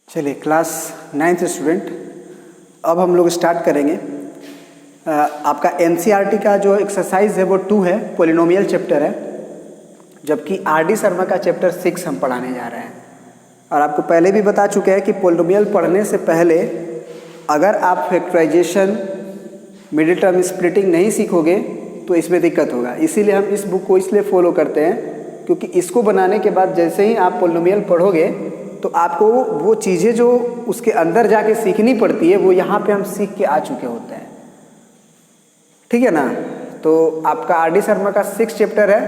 चलिए class 9th student, अब हम लोग स्टार्ट करेंगे। आपका एनसीईआरटी का जो एक्सरसाइज है वो 2 है, पोलिनोमियल चैप्टर है, जबकि आरडी शर्मा का चैप्टर 6 हम पढ़ाने जा रहे हैं। और आपको पहले भी बता चुके हैं कि पोलिनोमियल पढ़ने से पहले अगर आप फैक्टराइजेशन, मिडिल टर्म स्प्लिटिंग नहीं सीखोगे तो इसमें दिक्कत होगा। इसीलिए हम इस बुक को इसलिए फॉलो करते हैं क्योंकि इसको बनाने के बाद जैसे ही आप पोलिनोमियल पढ़ोगे तो आपको वो चीज़ें जो उसके अंदर जाके सीखनी पड़ती है वो यहाँ पे हम सीख के आ चुके होते हैं। ठीक है ना? तो आपका आरडी शर्मा का 6 चैप्टर है,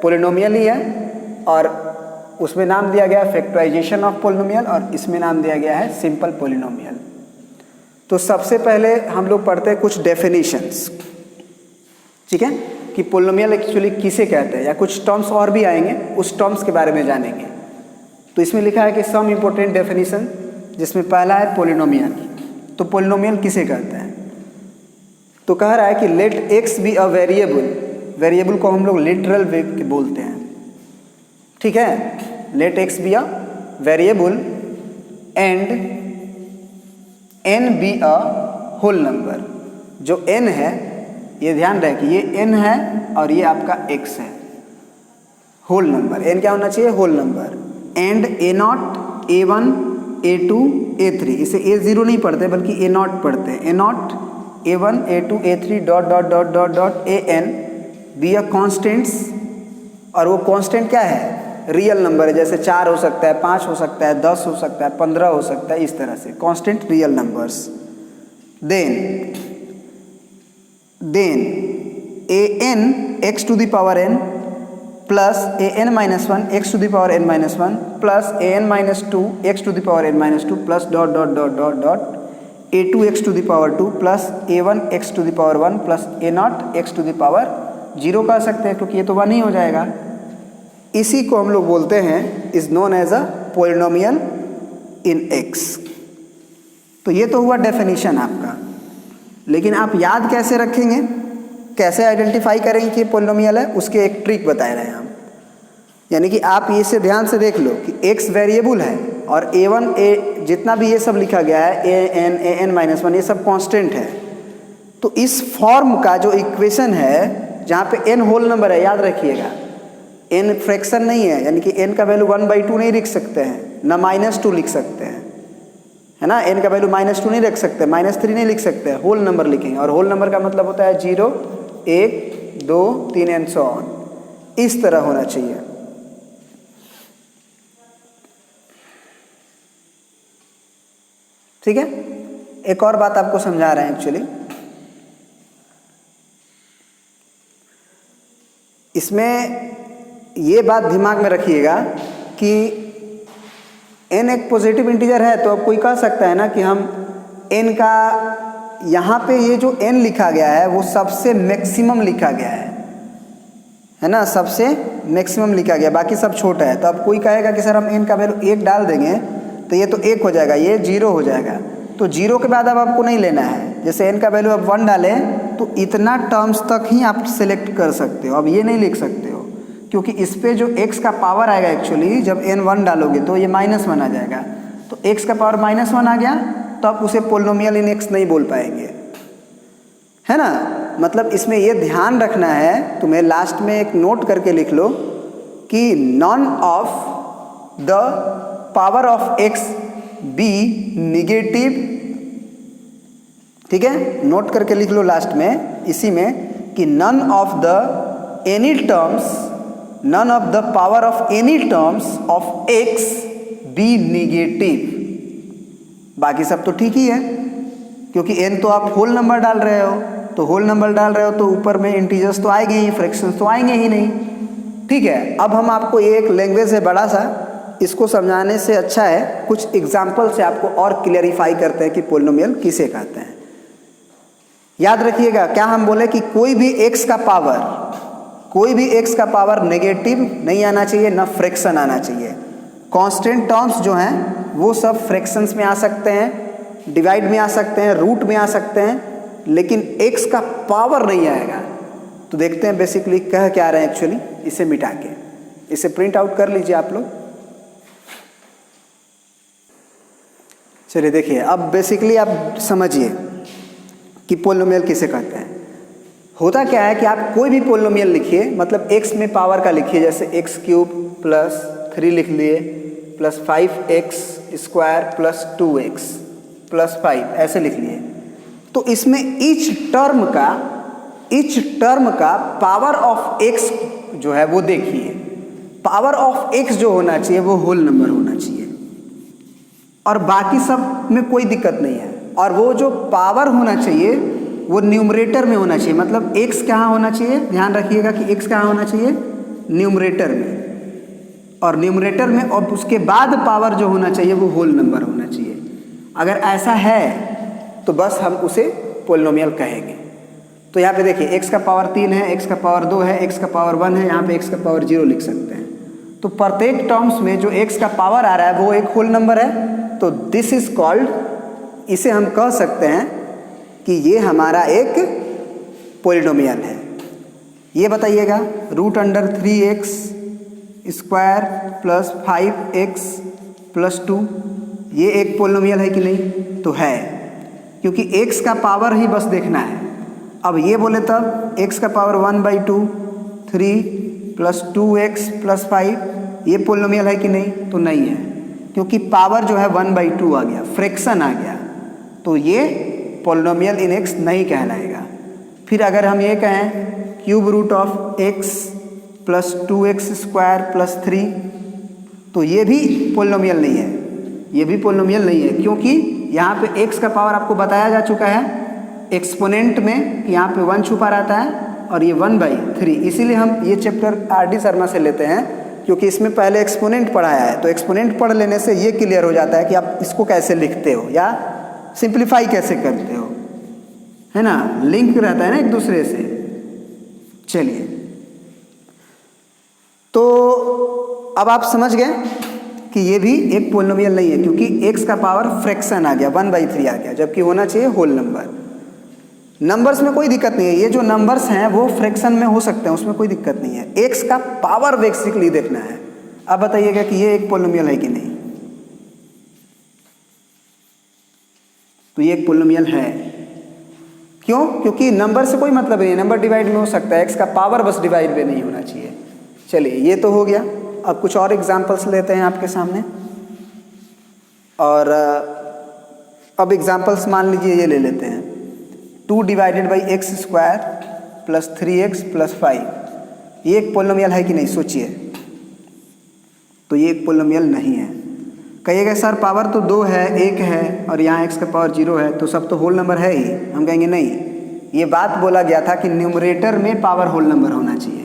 पोलिनोमियल ही है, और उसमें नाम दिया गया है फैक्टराइजेशन ऑफ पोलिनोमियल और इसमें नाम दिया गया है सिंपल पोलिनोमियल। तो सबसे पहले हम लोग पढ़ते हैं कुछ डेफिनेशंस, ठीक है, कि पोलिनोमियल एक्चुअली किसे कहते हैं, या कुछ टर्म्स और भी आएंगे, उस टर्म्स के बारे में जानेंगे। तो इसमें लिखा है कि सम इम्पोर्टेंट डेफिनेशन, जिसमें पहला है पोलिनोमियल। तो पोलिनोमियल किसे कहते हैं? तो कह रहा है कि let X be a variable, variable को हम लोग लिटरल बोलते हैं, ठीक है। Let X be a variable and N B a whole number. जो एन है, ये ध्यान रहे कि ये एन है और ये आपका एक्स है, होल नंबर। एन क्या होना चाहिए? Whole number. And A not, A one, A two, A three, इसे ए जीरो नहीं पढ़ते बल्कि ए नॉट पढ़ते हैं। A not, A one, A two, A three, dot dot dot dot dot a n B a constants. और वो constant क्या है? रियल नंबर है, जैसे 4 हो सकता है, 5 हो सकता है, 10 हो सकता है, 15 हो सकता है, इस तरह से constant real numbers. Then A N X to the power N plus A N minus one X to the power N minus one plus A N minus two X to the power N minus two plus dot dot dot dot dot A two X to the power 2 plus A one X to the power 1 plus A naught X to the power 0 कह सकते हैं, क्योंकि ये तो 1 ही हो जाएगा। इसी को हम लोग बोलते हैं, is known as a polynomial in X. तो ये तो हुआ डेफिनेशन आपका, लेकिन आप याद कैसे रखेंगे, कैसे आइडेंटिफाई करेंगे कि पोलिनोमियल है, उसके एक ट्रिक बताए रहे हैं हम। यानी कि आप इसे ध्यान से देख लो कि x वेरिएबल है और a1 a जितना भी ये सब लिखा गया है, a n माइनस वन, ये सब कांस्टेंट है। तो इस फॉर्म का जो इक्वेशन है जहाँ पे n होल नंबर है, याद रखिएगा n फ्रैक्शन नहीं है, यानी कि n का वैल्यू 1/2 नहीं लिख सकते हैं, ना -2 लिख सकते हैं, है ना। n का वैल्यू -2 नहीं रख सकते, -3 नहीं लिख सकते, होल नंबर लिखेंगे। और होल नंबर का मतलब होता है 0, 1, 2, 3 एंड सो ऑन। इस तरह होना चाहिए। ठीक है। एक और बात आपको समझा रहे हैं एक्चुअली, इसमें ये बात दिमाग में रखिएगा कि n एक पॉजिटिव इंटीजर है, तो अब कोई कह सकता है ना कि हम n का, यहाँ पे ये जो n लिखा गया है वो सबसे मैक्सिमम लिखा गया है ना, सबसे मैक्सिमम लिखा गया, बाकी सब छोटा है। तो अब कोई कहेगा कि सर हम n का वैल्यू 1 डाल देंगे तो ये तो 1 हो जाएगा, ये 0 हो जाएगा। तो 0 के बाद अब आपको नहीं लेना है, जैसे n का वैल्यू अब 1 डालें तो इतना टर्म्स तक ही आप सिलेक्ट कर सकते हो, अब ये नहीं लिख सकते हो, क्योंकि इस पे जो x का पावर आएगा एक्चुअली, जब n 1 डालोगे तो ये -1 आ जाएगा। तो x का पावर -1 आ गया तो आप उसे पोलिनोमियल इन x नहीं बोल पाएंगे, है ना। मतलब इसमें ये ध्यान रखना है, तुम्हें लास्ट में एक नोट करके लिख लो कि none of the power of x be negative, ठीक है, नोट करके लिख लो लास्ट में इसी में कि none of the any terms, none of the power of any terms of x be negative. बाकी सब तो ठीक ही है, क्योंकि n तो आप होल नंबर डाल रहे हो, तो होल नंबर डाल रहे हो तो ऊपर में इंटीजर्स तो आएंगे ही, फ्रैक्शंस तो आएंगे ही नहीं। ठीक है। अब हम आपको, ये एक लैंग्वेज है बड़ा सा, इसको समझाने से अच्छा है कुछ एग्जाम्पल से आपको और क्लियरिफाई करते हैं कि पोलिनोमियल किसे कहते हैं। याद रखिएगा, क्या हम बोले कि कोई भी x का पावर, कोई भी x का पावर नेगेटिव नहीं आना चाहिए, ना फ्रैक्शन आना चाहिए। कांस्टेंट टर्म्स जो हैं वो सब फ्रैक्शंस में आ सकते हैं, डिवाइड में आ सकते हैं, रूट में आ सकते हैं, लेकिन x का पावर नहीं आएगा। तो देखते हैं बेसिकली कह क्या रहे हैं एक्चुअली, इसे मिटा के, इसे प्रिंट आउट कर लीजिए आप लोग। चलिए देखिए, अब बेसिकली आप समझिए कि पोलिनोमियल किसे कहते हैं। होता क्या है कि आप कोई भी पोलिनोमियल लिखिए, मतलब x में पावर का लिखिए, जैसे एक्स क्यूब प्लस 3 लिख लिए plus 5x square plus 2x plus 5 ऐसे लिख लिए। तो इसमें ईच टर्म का पावर ऑफ x जो है वो देखिए, पावर ऑफ x जो होना चाहिए वो होल नंबर होना चाहिए, और बाकी सब में कोई दिक्कत नहीं है। और वो जो पावर होना चाहिए वो न्यूमरेटर में होना चाहिए, मतलब x कहाँ होना चाहिए, ध्यान रखिएगा कि x कहाँ होना चाहिए, न्यूमरेटर में, और न्यूमरेटर में, और उसके बाद पावर जो होना चाहिए वो होल नंबर होना चाहिए। अगर ऐसा है तो बस हम उसे पोलिनोमियल कहेंगे। तो यहाँ पे देखिए x का पावर 3 है, x का पावर 2 है, x का पावर 1 है, यहाँ पे x का पावर 0 लिख सकते हैं। तो प्रत्येक टर्म्स में जो x का पावर आ रहा है वो एक होल नंबर है। तो दिस इज कॉल्ड, इसे हम कह सकते हैं कि ये हमारा एक पोलिनोमियल है। ये बताइएगा, √3x square plus 5x plus 2 ये एक पोलिनोमियल है कि नहीं? तो है, क्योंकि x का पावर ही बस देखना है। अब ये बोले तब x का पावर 1/2 3 प्लस 2x प्लस 5 ये पोलिनोमियल है कि नहीं? तो नहीं है, क्योंकि पावर जो है 1/2 आ गया, फ्रैक्शन आ गया, तो ये पोलिनोमियल इन x नहीं कहलाएगा। फिर अगर हम ये कहें cube root of x plus 2x square plus 3 तो ये भी पोलिनोमियल नहीं है, ये भी पोलिनोमियल नहीं है, क्योंकि यहाँ पे x का पावर आपको बताया जा चुका है एक्सपोनेंट में, यहाँ पे 1 छुपा रहता है और ये 1/3। इसीलिए हम ये चैप्टर RD शर्मा से लेते हैं, क्योंकि इसमें पहले एक्सपोनेंट पढ़ाया है। तो एक्सपोनेंट पढ़ लेने से ये क्लियर हो जाता है कि आप इसको कैसे लिखते हो या सिंप्लीफाई कैसे करते हो, है ना, लिंक रहता है ना एक दूसरे से। चलिए, तो अब आप समझ गए कि ये भी एक पोलिनोमियल नहीं है, क्योंकि x का पावर फ्रैक्शन आ गया, 1/3 आ गया, जबकि होना चाहिए होल नंबर। नंबर्स में कोई दिक्कत नहीं है, ये जो नंबर्स हैं वो फ्रैक्शन में हो सकते हैं, उसमें कोई दिक्कत नहीं है। x का पावर बेसिकली देखना है। अब बताइएगा कि ये एक पोलिनोमियल है कि नहीं? तो ये एक पोलिनोमियल है। क्यों? क्योंकि नंबर से कोई मतलब नहीं है, नंबर डिवाइड में हो सकता है, x का पावर बस डिवाइड में नहीं होना चाहिए। चलिए, ये तो हो गया। अब कुछ और एग्जांपल्स लेते हैं आपके सामने, और अब एग्जांपल्स मान लीजिए ये ले लेते हैं, 2 divided by x square plus 3x plus 5 ये एक पोलिनोमियल है कि नहीं? सोचिए। तो ये एक पोलिनोमियल नहीं है। कहिएगा सर पावर तो 2 है, 1 है, और यहाँ x का पावर 0 है, तो सब तो होल नंबर है ही। हम कहेंगे नहीं, ये बात बोला गया था कि न्यूमरेटर में पावर होल नंबर होना चाहिए।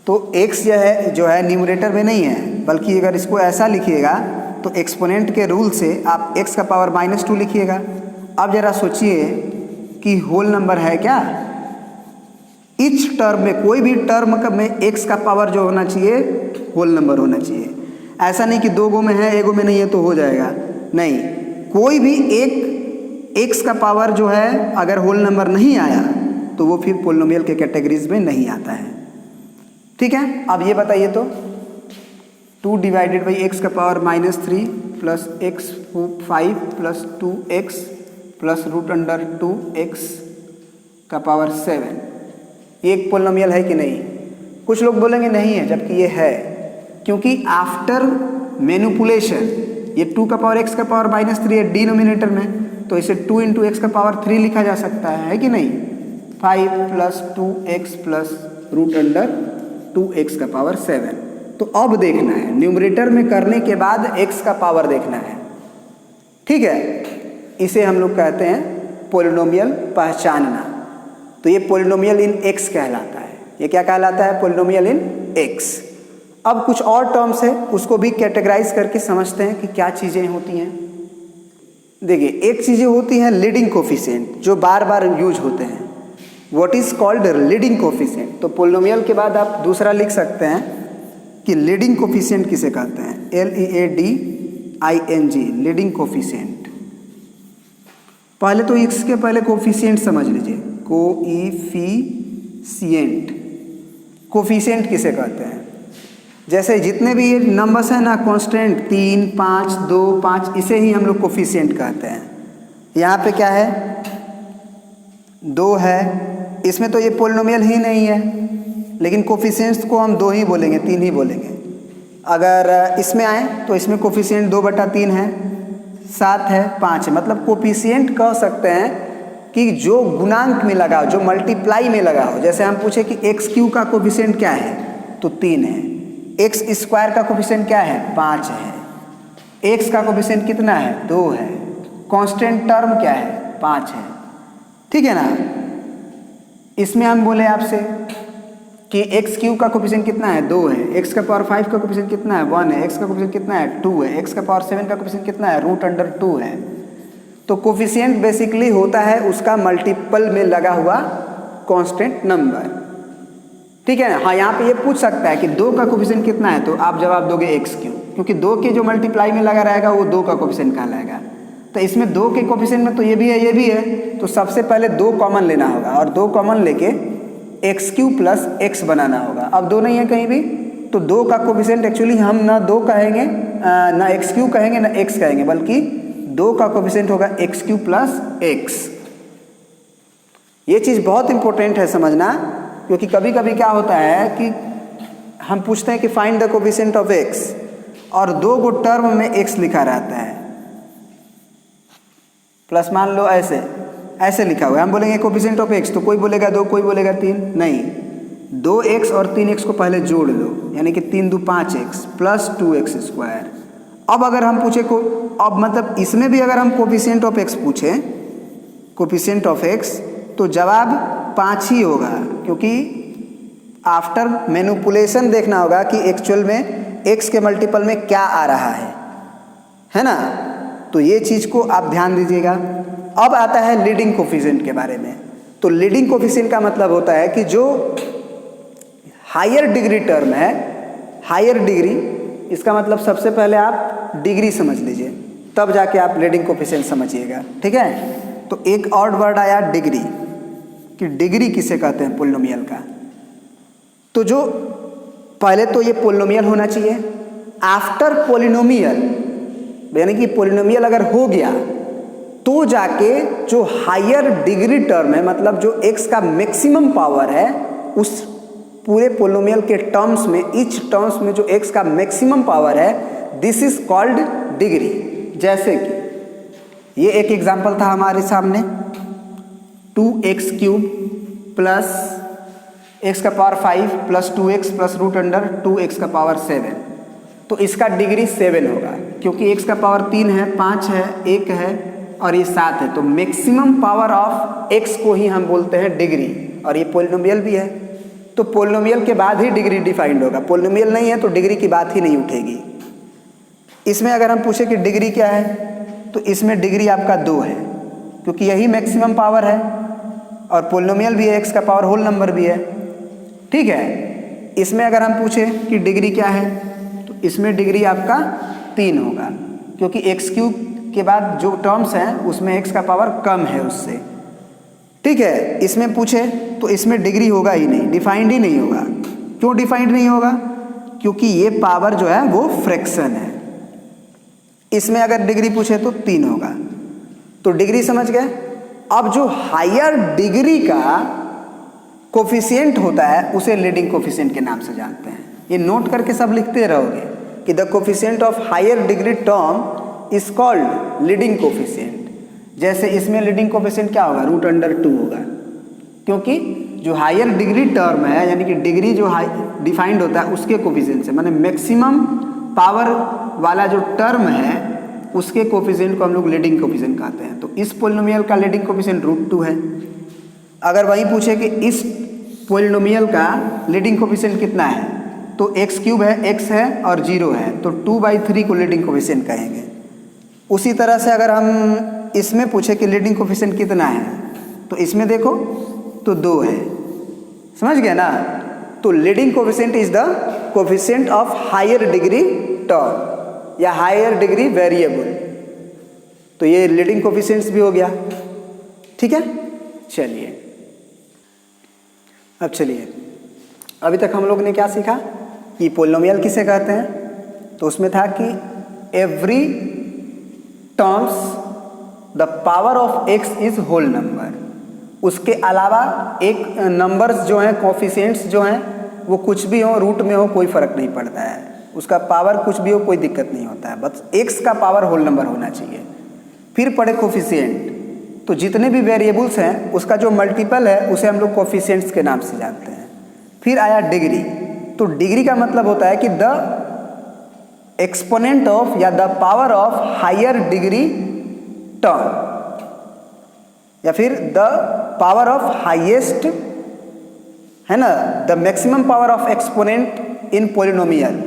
तो x जो है न्यूमरेटर में नहीं है, बल्कि अगर इसको ऐसा लिखिएगा तो एक्सपोनेंट के रूल से आप x का पावर -2 लिखिएगा। अब जरा सोचिए कि होल नंबर है क्या? इच टर्म में, कोई भी टर्म में x का पावर जो होना चाहिए होल नंबर होना चाहिए। ऐसा नहीं कि 2 गो में है 1 गो में नहीं है तो हो जाएगा, नहीं, कोई भी एक x का पावर जो है अगर होल नंबर नहीं आया तो वो फिर पोलिनोमियल के कैटेगरीज में नहीं आता है। ठीक है, अब ये बताइए तो 2 डिवाइडेड बाई x का power -3 plus x 5 plus 2x plus √2x का पावर 7 ये एक पोलिनोमियल है कि नहीं? कुछ लोग बोलेंगे नहीं है, जबकि ये है, क्योंकि आफ्टर मैनिपुलेशन ये 2 का पावर x का पावर -3 है डिनोमिनेटर में, तो इसे 2 × x का पावर 3 लिखा जा सकता है कि नहीं? 5 प्लस 2x प्लस √2x का पावर 7। तो अब देखना है, न्यूमरेटर में करने के बाद x का पावर देखना है। ठीक है, इसे हम लोग कहते हैं पोलिनोमियल पहचानना। तो ये पोलिनोमियल इन x कहलाता है। ये क्या कहलाता है? पोलिनोमियल इन x। अब कुछ और टर्म्स है, उसको भी कैटेगराइज करके समझते हैं कि क्या चीज़ें होती हैं। देखिए, एक चीज़ें होती हैं लीडिंग कोफिशिएंट, जो बार बार यूज होते हैं। What is called leading coefficient? तो पोलिनोमियल के बाद आप दूसरा लिख सकते हैं कि लीडिंग कोफिशिएंट किसे कहते हैं? LEADING, leading coefficient. पहले तो इसके पहले कोफिशिएंट समझ लीजिए, कोफिशिएंट। कोफिशिएंट किसे कहते हैं? जैसे जितने भी ये नंबर्स हैं ना कांस्टेंट 3, 5, 2, 5, इसे ही हम लोग कोफिशिएंट कहते हैं। यहाँ पे क्या है 2 है, इसमें तो ये पोलिनोमियल ही नहीं है, लेकिन कोफिशिएंट्स को हम 2 ही बोलेंगे, 3 ही बोलेंगे। अगर इसमें आए तो इसमें कोफिशिएंट 2/3 है, 7 है, 5 है। मतलब कोफिशिएंट कह सकते हैं कि जो गुणांक में लगा हो, जो मल्टीप्लाई में लगा हो। जैसे हम पूछे कि x³ का कोफिशिएंट क्या है तो 3 है, x² का कोफिशिएंट क्या है 5 है, x का कोफिशिएंट कितना है 2 है, कांस्टेंट टर्म क्या है 5 है। ठीक है ना। इसमें हम बोले आपसे कि x³ का कोफिशिएंट कितना है 2 है, x का पावर 5 का कोफिशिएंट कितना है 1 है, x का कोफिशिएंट कितना है 2 है, x का पावर 7 का कोफिशिएंट कितना है √2 है। तो कोफिशिएंट बेसिकली होता है उसका मल्टीपल में लगा हुआ कांस्टेंट नंबर। ठीक है ना। हाँ, यहाँ पे ये पूछ सकता है कि 2 का कोफिशिएंट कितना है, तो आप जवाब दोगे x³, क्योंकि 2 के जो मल्टीप्लाई में लगा रहेगा वो 2 का कोफिशिएंट कहलाएगा। तो इसमें 2 के कोफिशिएंट में तो ये भी है, ये भी है, तो सबसे पहले 2 कॉमन लेना होगा और 2 कॉमन लेके x³ प्लस x बनाना होगा। अब 2 नहीं है कहीं भी, तो 2 का कोफिशिएंट एक्चुअली हम ना 2 कहेंगे ना x³ कहेंगे ना x कहेंगे, बल्कि 2 का कोफिशिएंट होगा x³ प्लस x। ये चीज़ बहुत इंपॉर्टेंट है समझना, क्योंकि कभी कभी क्या होता है कि हम पूछते हैं कि find the coefficient of x और 2 गो टर्म में x लिखा रहता है, प्लस मान लो ऐसे लिखा हुआ है। हम बोलेंगे कोफिशिएंट ऑफ x, तो कोई बोलेगा 2, कोई बोलेगा 3। नहीं, 2x और 3x को पहले जोड़ लो, यानी कि 3 × 2 = 5x प्लस 2x²। अब अगर हम पूछे को, अब मतलब इसमें भी अगर हम कोफिशिएंट ऑफ x पूछें, कोफिशिएंट ऑफ x, तो जवाब 5 ही होगा, क्योंकि आफ्टर मैनिपुलेशन देखना होगा कि एक्चुअल में x के मल्टीपल में क्या आ रहा है ना। तो ये चीज़ को आप ध्यान दीजिएगा। अब आता है लीडिंग कोफिशिएंट के बारे में। तो लीडिंग कोफिशिएंट का मतलब होता है कि जो हायर डिग्री टर्म है, हायर डिग्री, इसका मतलब सबसे पहले आप डिग्री समझ लीजिए, तब जाके आप लीडिंग कोफिशिएंट समझिएगा। ठीक है। तो एक और वर्ड आया डिग्री, कि डिग्री किसे कहते हैं पोलिनोमियल का। तो जो पहले तो ये पोलिनोमियल होना चाहिए। आफ्टर पोलिनोमियल, यानी कि पोलिनोमियल अगर हो गया तो जाके जो हायर डिग्री टर्म है, मतलब जो x का मैक्सिमम पावर है, उस पूरे पोलिनोमियल के टर्म्स में, ईच टर्म्स में जो x का मैक्सिमम पावर है, दिस इज कॉल्ड डिग्री। जैसे कि ये एक एग्जांपल था हमारे सामने, 2x³ प्लस x का power 5 plus 2x plus √2x का पावर 7। तो इसका डिग्री 7 होगा, क्योंकि x का पावर 3 है, 5 है, 1 है और ये 7 है। तो मैक्सिमम पावर ऑफ x को ही हम बोलते हैं डिग्री, और ये पोलिनोमियल भी है। तो पोलिनोमियल के बाद ही डिग्री डिफाइंड होगा। पोलिनोमियल नहीं है तो डिग्री की बात ही नहीं उठेगी। इसमें अगर हम पूछे कि डिग्री क्या है, तो इसमें डिग्री आपका 2 है, क्योंकि यही मैक्सिमम पावर है और पोलिनोमियल भी है, x का पावर होल नंबर भी है। ठीक है। इसमें अगर हम पूछे कि डिग्री क्या है, तो इसमें डिग्री आपका 3 होगा, क्योंकि x³ के बाद जो टर्म्स हैं उसमें x का पावर कम है उससे। ठीक है। इसमें पूछे तो इसमें डिग्री होगा ही नहीं, डिफाइंड ही नहीं होगा। क्यों डिफाइंड नहीं होगा? क्योंकि ये पावर जो है वो फ्रैक्शन है। इसमें अगर डिग्री पूछे तो 3 होगा। तो डिग्री समझ गए। अब जो हायर डिग्री का कोफिशिएंट होता है उसे लीडिंग कोफिशिएंट के नाम से जानते हैं। ये नोट करके सब लिखते रहोगे कि the coefficient of higher degree term is called leading coefficient. जैसे इसमें लीडिंग कोफिशिएंट क्या होगा, √2 होगा, क्योंकि जो हायर डिग्री टर्म है, यानी कि डिग्री जो डिफाइंड होता है उसके कोफिशिएंट से, माने मैक्सिमम पावर वाला जो टर्म है उसके कोफिशिएंट को हम लोग लीडिंग कोफिशिएंट कहते हैं। तो इस पोलिनोमियल का लीडिंग कोफिशिएंट √2 है। अगर वहीं पूछे कि इस पोलिनोमियल का लीडिंग कोफिशिएंट कितना है, तो x³ है, x है और 0 है, तो 2/3 को लीडिंग कोफिशिएंट कहेंगे। उसी तरह से अगर हम इसमें पूछे कि लीडिंग कोफिशिएंट कितना है, तो इसमें देखो तो 2 है। समझ गया ना। तो leading coefficient is the coefficient of higher degree term या हायर डिग्री वेरिएबल। तो ये लीडिंग कोफिशिएंट्स भी हो गया। ठीक है। चलिए अब चलिए, अभी तक हम लोग ने क्या सीखा कि पोलिनोमियल किसे कहते हैं, तो उसमें था कि every terms the power of X is whole number. उसके अलावा एक नंबर्स जो हैं, कोफिशिएंट्स जो हैं, वो कुछ भी हो, रूट में हो, कोई फर्क नहीं पड़ता है, उसका पावर कुछ भी हो, कोई दिक्कत नहीं होता है, बस एक्स का पावर होल नंबर होना चाहिए। फिर पढ़े कोफिशिएंट, तो जितने भी वेरिएबल्स हैं उसका जो मल्टीपल है उसे हम लोग कोफिशिएंट्स के नाम से जानते हैं। फिर आया डिग्री, तो डिग्री का मतलब होता है कि द एक्सपोनेंट ऑफ या the power of higher degree term, या फिर द पावर ऑफ हाईएस्ट, है ना, the maximum power of exponent in polynomial.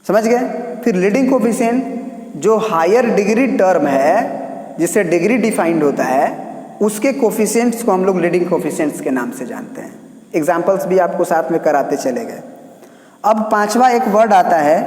समझ गए। फिर लीडिंग कोफिशिएंट, जो हायर डिग्री टर्म है जिससे डिग्री डिफाइंड होता है, उसके कोफिशिएंट्स को हम लोग लीडिंग कोफिशिएंट्स के नाम से जानते हैं। एग्जाम्पल्स भी आपको साथ में कराते चले गए। अब पांचवा एक वर्ड आता है